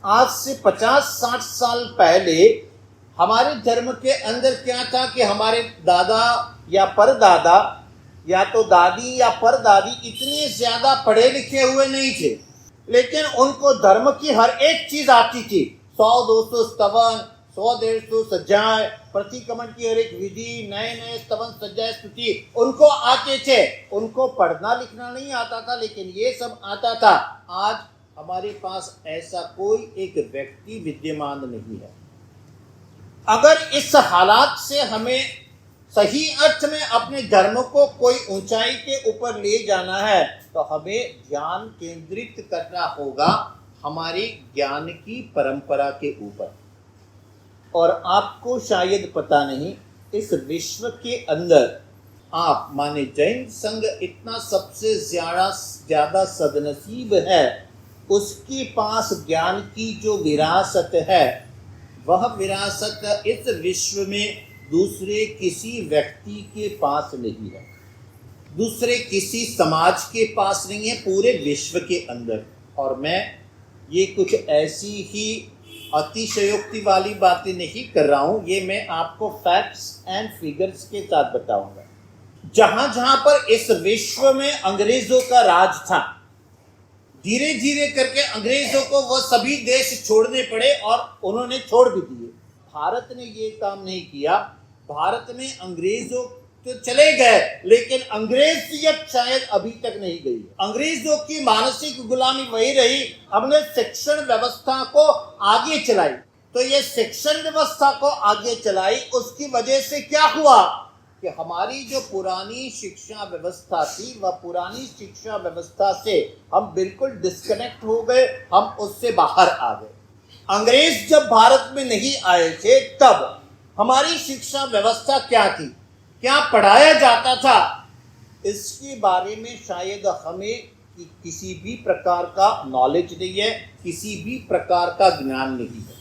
आज से 50-60 साल पहले हमारे धर्म के अंदर क्या था कि हमारे दादा या परदादा या तो दादी या परदादी इतने ज्यादा पढ़े लिखे हुए नहीं थे, लेकिन उनको धर्म की हर एक चीज आती थी। 100-200 स्तवन, 100-150 सज्जाएं, प्रतिक्रमण की हर एक विधि, नए नए स्तवन सज्जाएं स्तुति उनको आते थे। उनको पढ़ना लिखना नहीं आता था, लेकिन ये सब आता था। आज हमारे पास ऐसा कोई एक व्यक्ति विद्यमान नहीं है। अगर इस हालात से हमें सही अर्थ में अपने धर्म को कोई ऊंचाई के ऊपर ले जाना है, तो हमें ध्यान केंद्रित करना होगा हमारी ज्ञान की परंपरा के ऊपर। और आपको शायद पता नहीं, इस विश्व के अंदर आप माने जैन संघ इतना सबसे ज्यादा सदनसीब है, उसके पास ज्ञान की जो विरासत है, वह विरासत इस विश्व में दूसरे किसी व्यक्ति के पास नहीं है, दूसरे किसी समाज के पास नहीं है, पूरे विश्व के अंदर। और मैं ये कुछ ऐसी ही अतिशयोक्ति वाली बातें नहीं कर रहा हूं, ये मैं आपको फैक्ट्स एंड फिगर्स के साथ बताऊंगा। जहां जहां पर इस विश्व में अंग्रेजों का राज था, धीरे धीरे करके अंग्रेजों को वह सभी देश छोड़ने पड़े और उन्होंने छोड़ भी दिए। भारत ने ये काम नहीं किया। भारत में अंग्रेजों तो चले गए, लेकिन अंग्रेजियत शायद अभी तक नहीं गई। अंग्रेजों की मानसिक गुलामी वही रही। हमने शिक्षण व्यवस्था को आगे चलाई, तो ये शिक्षण व्यवस्था को आगे चलाई, उसकी वजह से क्या हुआ कि हमारी जो पुरानी शिक्षा व्यवस्था थी, वह पुरानी शिक्षा व्यवस्था से हम बिल्कुल डिस्कनेक्ट हो गए, हम उससे बाहर आ गए। अंग्रेज जब भारत में नहीं आए थे, तब हमारी शिक्षा व्यवस्था क्या थी, क्या पढ़ाया जाता था, इसके बारे में शायद हमें किसी भी प्रकार का नॉलेज नहीं है, किसी भी प्रकार का ज्ञान नहीं है।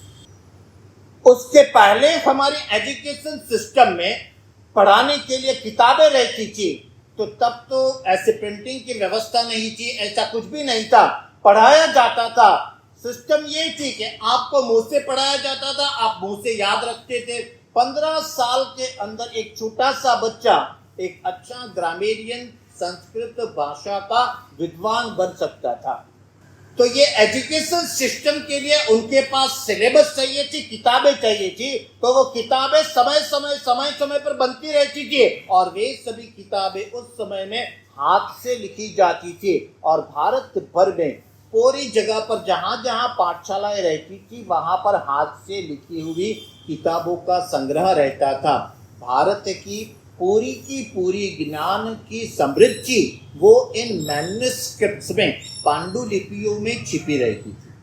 उसके पहले हमारे एजुकेशन सिस्टम में पढ़ाने के लिए किताबें रहती थी, तो तब तो ऐसे प्रिंटिंग की व्यवस्था नहीं थी, ऐसा कुछ भी नहीं था, पढ़ाया जाता था। सिस्टम ये थी कि आपको मुंह से पढ़ाया जाता था, आप मुंह से याद रखते थे। 15 साल के अंदर एक छोटा सा बच्चा एक अच्छा ग्रामेरियन, संस्कृत भाषा का विद्वान बन सकता था। तो ये एजुकेशन सिस्टम के लिए उनके पास सिलेबस चाहिए थी, किताबें चाहिए थी, तो वो किताबें समय समय पर बनती रहती थी, और वे सभी किताबें उस समय में हाथ से लिखी जाती थी। और भारत भर में पूरी जगह पर जहां जहां पाठशालाएं रहती थी, वहां पर हाथ से लिखी हुई किताबों का संग्रह रहता था। भारत की पूरी ज्ञान की समृद्धि वो इन मैन्युस्क्रिप्ट्स में, पांडुलिपियों में छिपी रहती थी।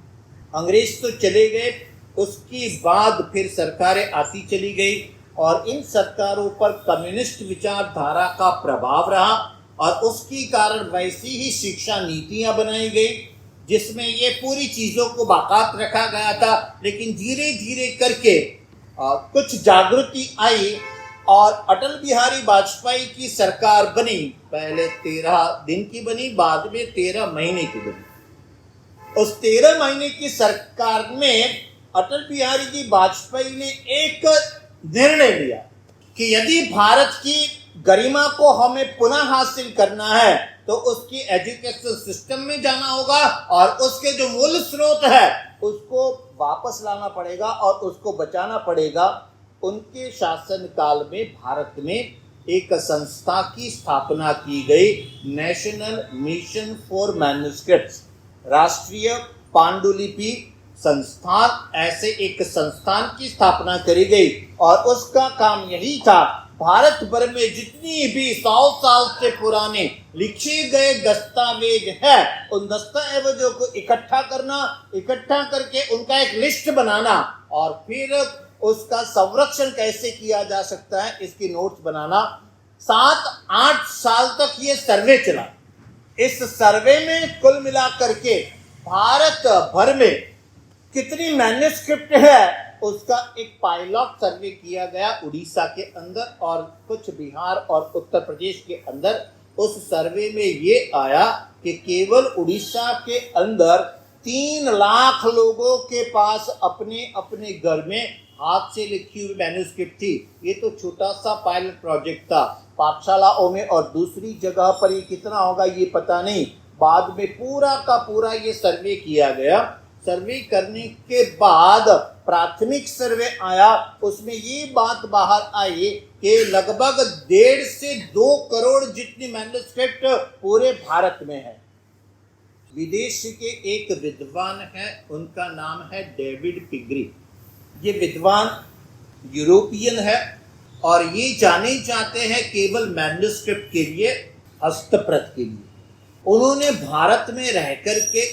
अंग्रेज तो चले गए, उसके बाद फिर सरकारें आती चली गई, और इन सरकारों पर कम्युनिस्ट विचारधारा का प्रभाव रहा, और उसके कारण वैसी ही शिक्षा नीतियां बनाई गई जिसमें ये पूरी चीजों को बाकात रखा गया था। लेकिन धीरे धीरे करके कुछ जागृति आई, और अटल बिहारी वाजपेयी की सरकार बनी। पहले 13 दिन की बनी, बाद में 13 महीने की बनी। उस 13 महीने की सरकार में अटल बिहारी जी वाजपेयी ने एक निर्णय लिया कि यदि भारत की गरिमा को हमें पुनः हासिल करना है, तो उसकी एजुकेशन सिस्टम में जाना होगा, और उसके जो मूल स्रोत है उसको वापस लाना पड़ेगा और उसको बचाना पड़ेगा। उनके शासन काल में भारत में एक संस्था की स्थापना की गई, नेशनल मिशन फॉर मैन्युस्क्रिप्ट्स, राष्ट्रीय पांडुलिपि संस्थान। ऐसे एक संस्थान की स्थापना करी गई, और उसका काम यही था, भारत भर में जितनी भी 100 साल से पुराने लिखे गए दस्तावेज है, उन दस्तावेजों को इकट्ठा करना, इकट्ठा करके उनका एक लिस्ट बनाना, और फिर उसका संरक्षण कैसे किया जा सकता है इसकी नोट्स बनाना। 7-8 साल तक ये सर्वे चला। इस सर्वे में कुल मिलाकर के भारत भर में कितनी मैन्युस्क्रिप्ट है, उसका एक पायलट सर्वे किया गया उड़ीसा के अंदर और कुछ बिहार और उत्तर प्रदेश के अंदर। उस सर्वे में ये आया कि केवल उड़ीसा के अंदर 3 लाख लोगों के पास अपने अपने घर में हाथ से लिखी हुई मैन्युस्क्रिप्ट थी। ये तो छोटा सा पायलट प्रोजेक्ट था पाठशालाओं में, और दूसरी जगह पर ये कितना होगा ये पता नहीं। बाद में पूरा का पूरा ये सर्वे किया गया। सर्वे करने के बाद प्राथमिक सर्वे आया, उसमें ये बात बाहर आई कि लगभग 1.5 से 2 करोड़ जितनी मैन्युस्क्रिप्ट पूरे भारत में है। विदेश के एक विद्वान है, उनका नाम है डेविड पिग्री। ये विद्वान यूरोपियन है और ये जाने जाते हैं केवल मैन्युस्क्रिप्ट के लिए, हस्तप्रत के लिए। उन्होंने भारत में रह कर के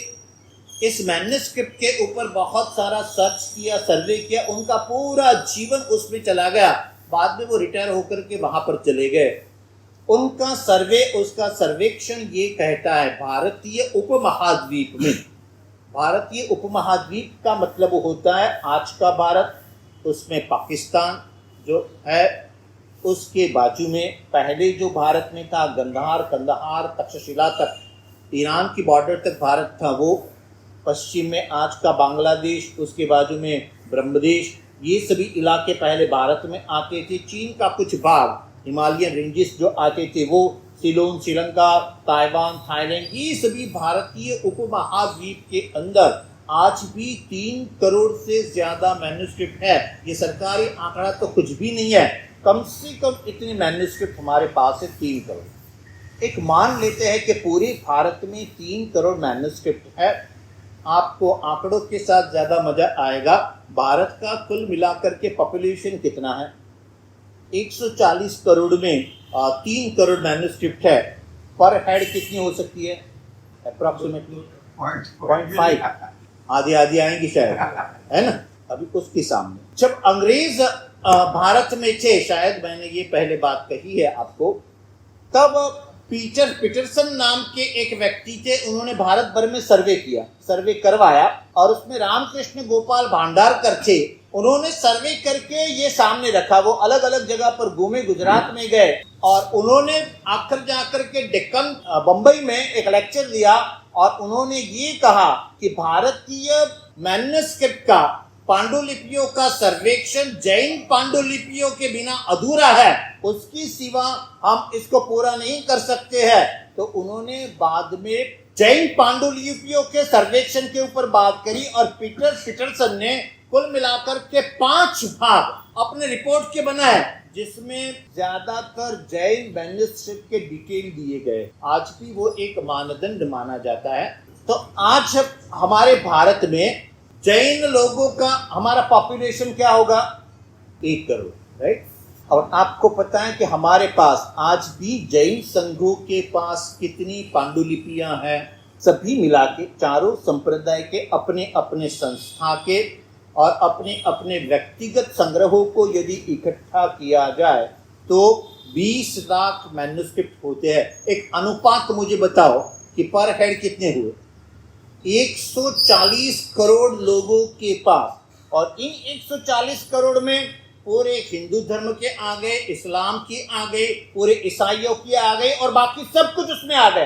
इस मैन्युस्क्रिप्ट के ऊपर बहुत सारा सर्च किया, सर्वे किया। उनका पूरा जीवन उसमें चला गया। बाद में वो रिटायर होकर के वहां पर चले गए। उनका सर्वे, उसका सर्वेक्षण ये कहता है भारतीय उपमहाद्वीप में, भारतीय उपमहाद्वीप का मतलब होता है आज का भारत, उसमें पाकिस्तान जो है, उसके बाजू में पहले जो भारत में था गंधार, कंदहार, तक्षशिला तक, ईरान की बॉर्डर तक भारत था, वो पश्चिम में आज का बांग्लादेश, उसके बाजू में ब्रह्मदेश, ये सभी इलाके पहले भारत में आते थे। चीन का कुछ भाग, हिमालयन रेंजेस जो आते थे, वो सिलोन, श्रीलंका, ताइवान, थाईलैंड, ये सभी भारतीय उपमहाद्वीप के अंदर आज भी 3 करोड़ से ज्यादा मैन्युस्क्रिप्ट है। ये सरकारी आंकड़ा तो कुछ भी नहीं है, कम से कम इतनी मैन्युस्क्रिप्ट हमारे पास है 3 करोड़। एक मान लेते हैं कि पूरे भारत में 3 करोड़ मैन्युस्क्रिप्ट है। आपको आंकड़ों के साथ ज्यादा मजा आएगा। भारत का कुल मिलाकर के पॉपुलेशन कितना है? 140 करोड़ में 3 करोड़ मैन्युस्क्रिप्ट है। पर हेड कितनी हो सकती है? अप्रोक्सीमेटली 0.5, आधी आधी आएंगी शायद, है ना। अभी उसके सामने जब अंग्रेज भारत में थे, शायद मैंने ये पहले बात कही है आपको, तब पीटरसन नाम के एक व्यक्ति थे। उन्होंने भारत भर में सर्वे किया, सर्वे करवाया, और उसमें रामकृष्ण गोपाल भांडारकर थे। उन्होंने सर्वे करके ये सामने रखा। वो अलग अलग जगह पर घूमे, गुजरात में गए, और उन्होंने आखिर जाकर के डेक्कन, बंबई में एक लेक्चर दिया, और उन्होंने ये कहा कि भारतीय मैन्युस्क्रिप्ट का, पांडुलिपियों का सर्वेक्षण जैन पांडुलिपियों के बिना अधूरा है, उसकी सिवा हम इसको पूरा नहीं कर सकते हैं। तो उन्होंने बाद में जैन पांडुलिपियों के सर्वेक्षण के ऊपर बात करी, और पीटरसन ने कुल मिलाकर के 5 भाग अपने रिपोर्ट के बनाए, जिसमें ज्यादातर जैन मैन्युस्क्रिप्ट के डिटेल दिए गए। आज भी वो एक मानदंड माना जाता है। तो आज हमारे भारत में जैन लोगों का हमारा पॉपुलेशन क्या होगा? 1 करोड़, राइट। और आपको पता है कि हमारे पास आज भी जैन संघों के पास कितनी पांडुलिपियां हैं? सभी मिला के चारों संप्रदाय के अपने अपने संस्था के और अपने अपने व्यक्तिगत संग्रहों को यदि इकट्ठा किया जाए तो 20 लाख मैन्युस्क्रिप्ट होते हैं। एक अनुपात मुझे बताओ कि पर हेड कितने हुए? 140 करोड़ लोगों के पास, और इन 140 करोड़ में पूरे हिंदू धर्म के आ गए, इस्लाम की आ गए, पूरे ईसाइयों की आ गए, और बाकी सब कुछ उसमें आ गया।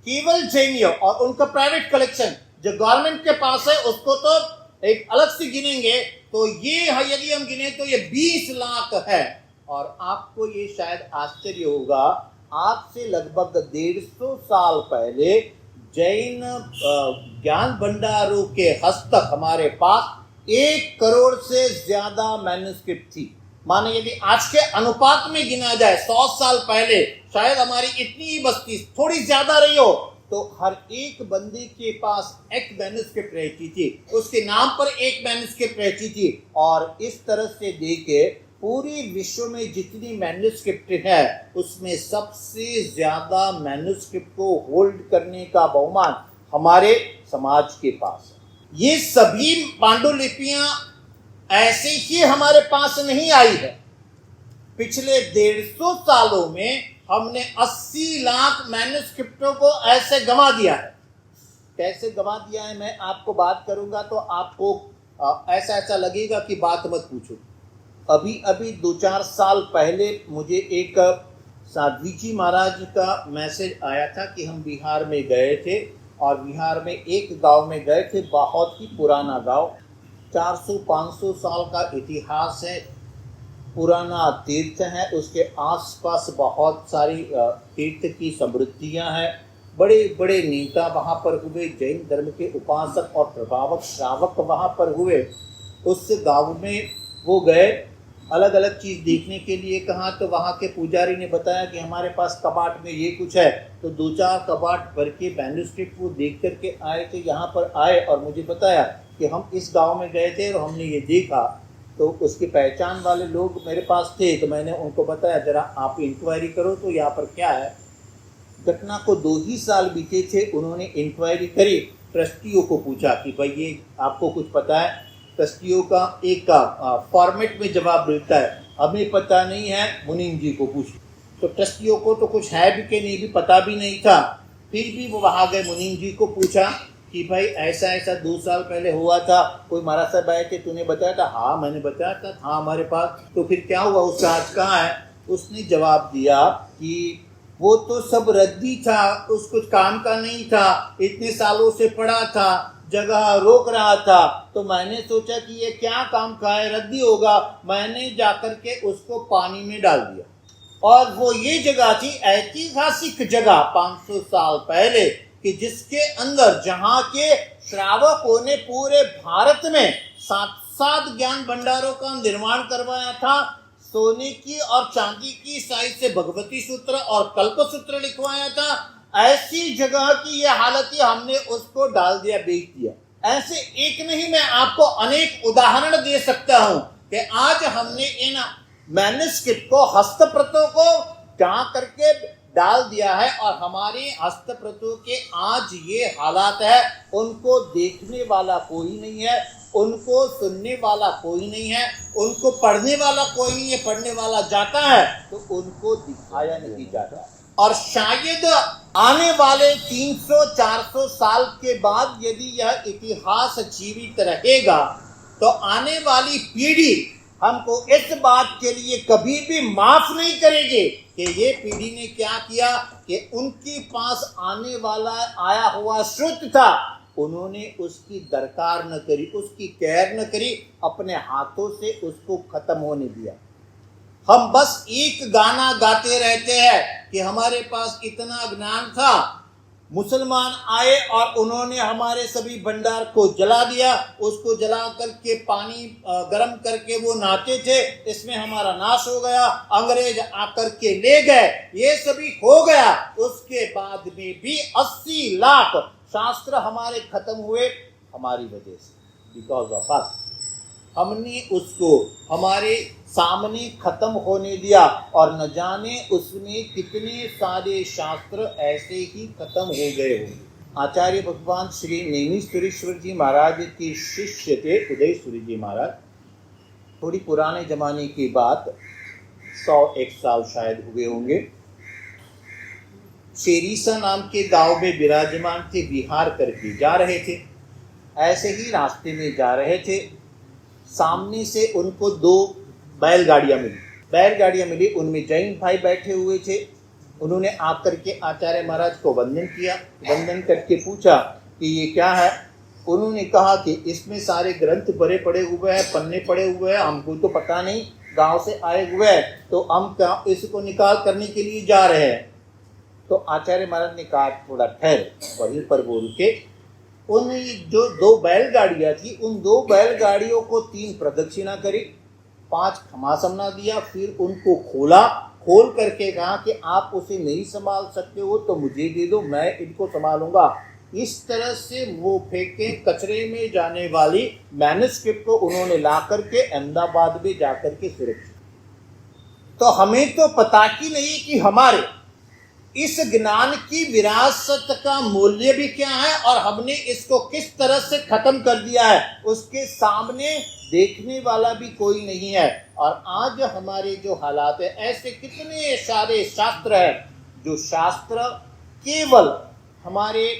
केवल जैनियों और उनका प्राइवेट कलेक्शन जो गवर्नमेंट के पास है, उसको तो एक अलग से गिनेंगे, तो ये यदि हम गिने तो ये 20 लाख है। और आपको ये शायद आश्चर्य होगा, आज से लगभग 150 साल पहले जैन ज्ञान भंडारों के हस्तक हमारे पास 1 करोड़ से ज्यादा मैन्युस्क्रिप्ट थी। माने यदि आज के अनुपात में गिना जाए, 100 साल पहले शायद हमारी इतनी ही बस्ती, थोड़ी ज्यादा रही हो, तो हर एक बंदे के पास एक मैन्युस्क्रिप्ट रहती थी, उसके नाम पर एक मैन्युस्क्रिप्ट रहती थी। और इस तरह से देखे पूरे विश्व में जितनी मैन्युस्क्रिप्ट है, उसमें सबसे ज्यादा मैन्युस्क्रिप्ट को होल्ड करने का बहुमान हमारे समाज के पास है। ये सभी पांडुलिपियां ऐसे ही हमारे पास नहीं आई है। पिछले 150 सालों में हमने 80 लाख मैन्युस्क्रिप्टों को ऐसे गंवा दिया है। कैसे गंवा दिया है मैं आपको बात करूंगा तो आपको ऐसा लगेगा कि बात मत पूछो। अभी 2-4 साल पहले मुझे एक साध्वी जी महाराज का मैसेज आया था कि हम बिहार में गए थे और बिहार में एक गांव में गए थे, बहुत ही पुराना गांव, 400-500 साल का इतिहास है, पुराना तीर्थ है, उसके आसपास बहुत सारी तीर्थ की समृद्धियां हैं, बड़े बड़े नेता वहाँ पर हुए, जैन धर्म के उपासक और प्रभावक श्रावक वहाँ पर हुए। उस गांव में वो गए, अलग अलग चीज़ देखने के लिए कहा, तो वहाँ के पुजारी ने बताया कि हमारे पास कबाट में ये कुछ है, तो 2-4 कबाट भर के मैन्युस्क्रिप्ट वो देख करके आए थे, यहाँ पर आए और मुझे बताया कि हम इस गांव में गए थे और हमने ये देखा। तो उसकी पहचान वाले लोग मेरे पास थे, तो मैंने उनको बताया जरा आप इंक्वायरी करो तो यहाँ पर क्या है। घटना को 2 ही साल बीते थे, उन्होंने इंक्वायरी करी, ट्रस्टियों को पूछा कि भाई ये आपको कुछ पता है। ट्रस्टियों का एक फॉर्मेट में जवाब मिलता है, हमें पता नहीं है, मुनीम जी को पूछ। तो ट्रस्टियों को तो कुछ है भी कि नहीं भी पता भी नहीं था, फिर भी वो वहाँ गए, मुनीम जी को पूछा कि भाई ऐसा ऐसा 2 साल पहले हुआ था, कोई महाराज साहब आए थे, तूने बताया था? हाँ मैंने बताया था, हाँ हमारे पास। तो फिर क्या हुआ, उसका आज कहाँ है? उसने जवाब दिया कि वो तो सब रद्दी था, उस कुछ काम का नहीं था, इतने सालों से पड़ा था, जगह रोक रहा था, तो मैंने सोचा कि ये क्या काम का है, रद्दी होगा, मैंने जाकर के उसको पानी में डाल दिया। और वो ये जगह थी ऐतिहासिक जगह 500 साल पहले, कि जिसके अंदर जहाँ के श्रावकों ने पूरे भारत में 7 ज्ञान भंडारों का निर्माण करवाया था, सोने की और चांदी की साइज से भगवती सूत्र और कल्प सूत्र लिखवाया था। ऐसी जगह की ये हालत ही, हमने उसको डाल दिया, बेच दिया। ऐसे एक नहीं, मैं आपको अनेक उदाहरण दे सकता हूं कि आज हमने इन मैन्युस्क्रिप्ट को, हस्तप्रतों को जा करके डाल दिया है और हमारे हस्तप्रतों के आज ये हालात है। उनको देखने वाला कोई नहीं है, उनको सुनने वाला कोई नहीं है, उनको पढ़ने वाला कोई नहीं है, पढ़ने वाला जाता है तो उनको दिखाया नहीं जाता। और शायद आने वाले 300-400 साल के बाद यदि यह इतिहास जीवित रहेगा तो आने वाली पीढ़ी हमको इस बात के लिए कभी भी माफ नहीं करेगी कि ये पीढ़ी ने क्या किया, कि उनके पास आने वाला आया हुआ श्रुत था, उन्होंने उसकी दरकार न करी, उसकी केयर न करी, अपने हाथों से उसको खत्म होने दिया। हम बस एक गाना गाते रहते हैं कि हमारे पास इतना ज्ञान था, मुसलमान आए और उन्होंने हमारे सभी भंडार को जला दिया, उसको जला करके पानी गर्म करके वो नहाते थे, इसमें हमारा नाश हो गया, अंग्रेज आकर के ले गए, ये सभी हो गया। उसके बाद में भी 80 लाख शास्त्र हमारे खत्म हुए हमारी वजह से, बिकॉज ऑफ अस। हमने उसको हमारे सामने खत्म होने दिया और न जाने उसमें कितने सारे शास्त्र ऐसे ही खत्म हो गए होंगे। आचार्य भगवान श्री नेमिश्वरेश्वर जी महाराज के शिष्य थे उदयसूरी जी महाराज। थोड़ी पुराने जमाने की बात, 101 साल शायद हुए होंगे। शेरीसा नाम के गांव में विराजमान थे, विहार करके जा रहे थे। ऐसे ही रास्ते में जा रहे थे, सामने से उनको 2 बैलगाड़ियाँ मिली। उनमें जैन भाई बैठे हुए थे। उन्होंने आकर के आचार्य महाराज को वंदन किया, वंदन करके पूछा कि ये क्या है। उन्होंने कहा कि इसमें सारे ग्रंथ भरे पड़े हुए हैं, पन्ने पड़े हुए हैं, हमको तो पता नहीं, गांव से आए हुए हैं, तो हम क्या इसको निकाल करने के लिए जा रहे हैं। तो आचार्य महाराज ने कहा थोड़ा ठहर, वहीं पर वो रुके। उन जो 2 बैलगाड़ियाँ थी, उन 2 बैलगाड़ियों को 3 प्रदक्षिणा करी, 5 खमासमना दिया, फिर उनको खोल करके कहा कि आप उसे नहीं संभाल सकते हो तो मुझे दे दो, मैं इनको संभालूंगा। इस तरह से वो फेंके कचरे में जाने वाली मैन्युस्क्रिप्ट को उन्होंने ला करके अहमदाबाद में जाकर के सुरक्षित। तो हमें तो पता ही नहीं कि हमारे इस ज्ञान की विरासत का मूल्य भी क्या है और हमने इसको किस तरह से खत्म कर दिया है, उसके सामने देखने वाला भी कोई नहीं है। और आज हमारे जो हालात है, ऐसे कितने सारे शास्त्र है जो शास्त्र केवल हमारे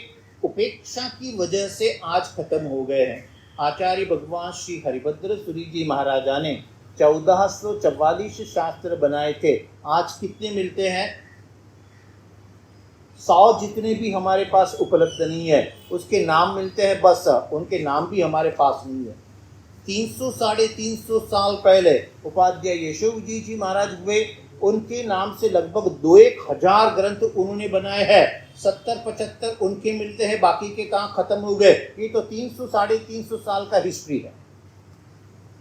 उपेक्षा की वजह से आज खत्म हो गए हैं। आचार्य भगवान श्री हरिभद्र सूरी जी महाराजा ने 1444 शास्त्र बनाए थे, आज कितने मिलते हैं? 100 जितने भी हमारे पास उपलब्ध नहीं है, उसके नाम मिलते हैं, बस उनके नाम भी हमारे पास नहीं है। 300 350 साल पहले उपाध्याय यशोजी जी महाराज हुए, उनके नाम से लगभग 2-1000 ग्रंथ उन्होंने बनाए हैं। 70-75 उनके मिलते हैं, बाकी के कहाँ खत्म हो गए। ये तो 300 350 साल का हिस्ट्री है।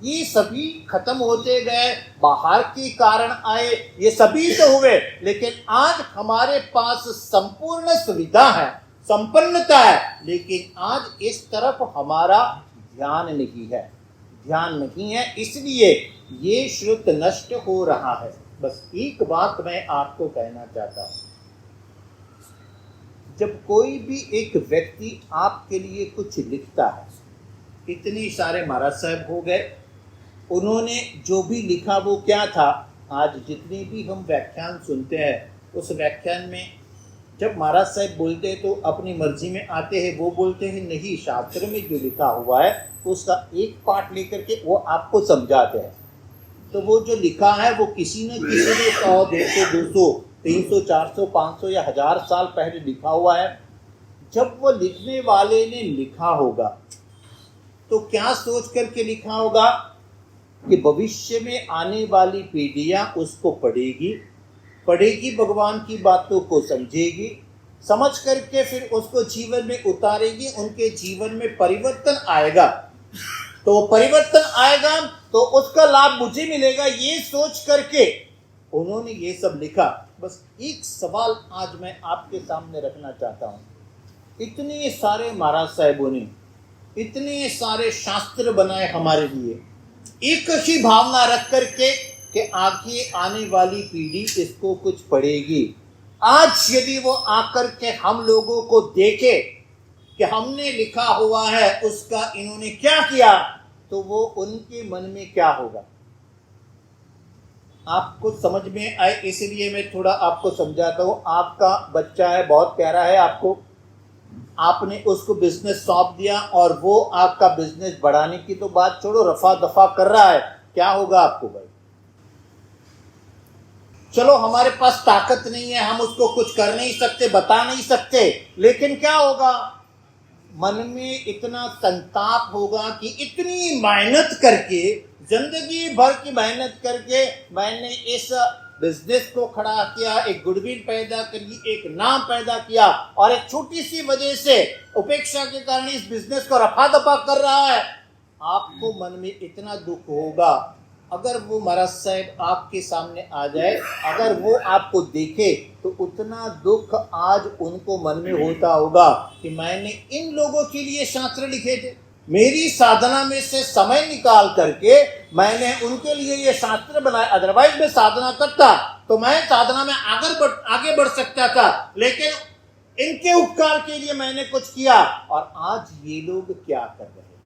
ये सभी खत्म होते गए, बाहर के कारण आए, ये सभी तो हुए, लेकिन आज हमारे पास संपूर्ण सुविधा है, संपन्नता है, लेकिन आज इस तरफ हमारा ध्यान नहीं है, इसलिए ये श्रुत नष्ट हो रहा है। बस एक बात मैं आपको कहना चाहता हूं, जब कोई भी एक व्यक्ति आपके लिए कुछ लिखता है, इतने सारे महाराज साहब हो गए, उन्होंने जो भी लिखा वो क्या था। आज जितने भी हम व्याख्यान सुनते हैं, उस व्याख्यान में जब महाराज साहब बोलते हैं तो अपनी मर्जी में आते हैं, वो बोलते हैं नहीं, शास्त्र में जो लिखा हुआ है उसका एक पार्ट लेकर के वो आपको समझाते हैं। तो वो जो लिखा है वो किसी न किसी ने 100, 150, 200, 300, 400, 500 या 1000 साल पहले लिखा हुआ है। जब वो लिखने वाले ने लिखा होगा तो क्या सोच करके लिखा होगा कि भविष्य में आने वाली पीढ़ियां उसको पढ़ेगी, भगवान की बातों को समझेगी, समझ करके फिर उसको जीवन में उतारेगी, उनके जीवन में परिवर्तन आएगा। तो परिवर्तन आएगा तो उसका लाभ मुझे मिलेगा, ये सोच करके उन्होंने ये सब लिखा। बस एक सवाल आज मैं आपके सामने रखना चाहता हूँ, इतने सारे महाराज साहबों ने इतने सारे शास्त्र बनाए हमारे लिए, एक ही भावना रख करके कि आगे आने वाली पीढ़ी इसको कुछ पढ़ेगी। आज यदि वो आकर के हम लोगों को देखे कि हमने लिखा हुआ है उसका इन्होंने क्या किया, तो वो उनके मन में क्या होगा। आपको समझ में आए इसलिए मैं थोड़ा आपको समझाता हूँ। आपका बच्चा है, बहुत प्यारा है, आपने उसको बिजनेस सौंप दिया और वो आपका बिजनेस बढ़ाने की तो बात छोड़ो, रफा दफा कर रहा है, क्या होगा आपको भाई। चलो हमारे पास ताकत नहीं है, हम उसको कुछ कर नहीं सकते, बता नहीं सकते, लेकिन क्या होगा, मन में इतना संताप होगा कि इतनी मेहनत करके, जिंदगी भर की मेहनत करके मैंने इस बिजनेस को खड़ा किया, एक गुडविल पैदा करी, एक नाम पैदा किया, और एक छोटी सी वजह से उपेक्षा के कारण इस बिजनेस को रफा दफा कर रहा है। आपको मन में इतना दुख होगा। अगर वो महाराज साहब आपके सामने आ जाए, अगर वो आपको देखे, तो उतना दुख आज उनको मन में होता होगा कि मैंने इन लोगों के लिए शास्त्र लिखे थे, मेरी साधना में से समय निकाल करके मैंने उनके लिए ये शास्त्र बनाए। अदरवाइज मैं साधना करता तो मैं साधना में आगे बढ़ सकता था, लेकिन इनके उपकार के लिए मैंने कुछ किया। और आज ये लोग क्या कर रहे हैं,